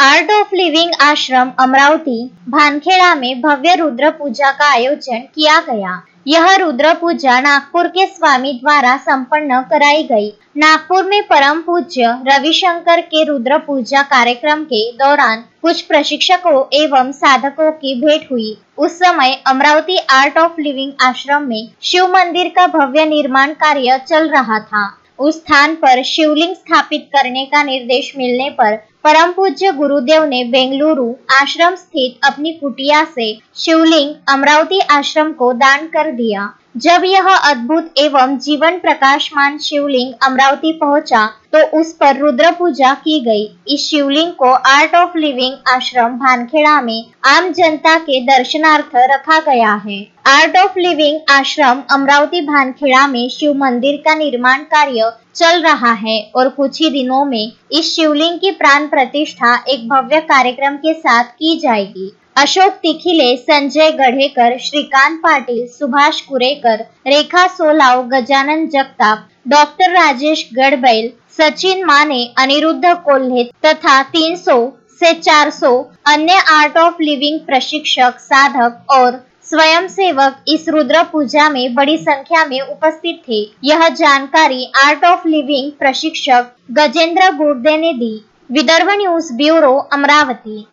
Art of living आश्रम अमरावती भानखेड़ा में भव्य रुद्र पूजा का आयोजन किया गया। यह रुद्र पूजा नागपुर के स्वामी द्वारा संपन्न कराई गई। नागपुर में परम पूज्य रविशंकर के रुद्र पूजा कार्यक्रम के दौरान कुछ प्रशिक्षकों एवं साधकों की भेंट हुई। उस समय अमरावती आर्ट ऑफ लिविंग आश्रम में शिव मंदिर का भव्य निर्माण कार्य चल रहा था। उस स्थान पर शिवलिंग स्थापित करने का निर्देश मिलने पर परम पूज्य गुरुदेव ने बेंगलुरु आश्रम स्थित अपनी कुटिया से शिवलिंग अमरावती आश्रम को दान कर दिया। जब यह अद्भुत एवं जीवन प्रकाशमान शिवलिंग अमरावती पहुंचा तो उस पर रुद्र पूजा की गई। इस शिवलिंग को आर्ट ऑफ लिविंग आश्रम भानखेड़ा में आम जनता के दर्शनार्थ रखा गया है। आर्ट ऑफ लिविंग आश्रम अमरावती भानखेड़ा में शिव मंदिर का निर्माण कार्य चल रहा है और कुछ ही दिनों में इस शिवलिंग की प्राण प्रतिष्ठा एक भव्य कार्यक्रम के साथ की जाएगी। अशोक तिखिले, संजय गढ़ेकर, श्रीकांत पाटिल, सुभाष कुरेकर, रेखा सोलाव, गजानन जगताप, डॉक्टर राजेश गढ़बैल, सचिन माने, अनिरुद्ध कोल्हे तथा 300 से 400 अन्य आर्ट ऑफ लिविंग प्रशिक्षक, साधक और स्वयंसेवक इस रुद्र पूजा में बड़ी संख्या में उपस्थित थे। यह जानकारी आर्ट ऑफ लिविंग प्रशिक्षक गजेंद्र गुर्दे ने दी। Vidarbha news bureau, Amravati.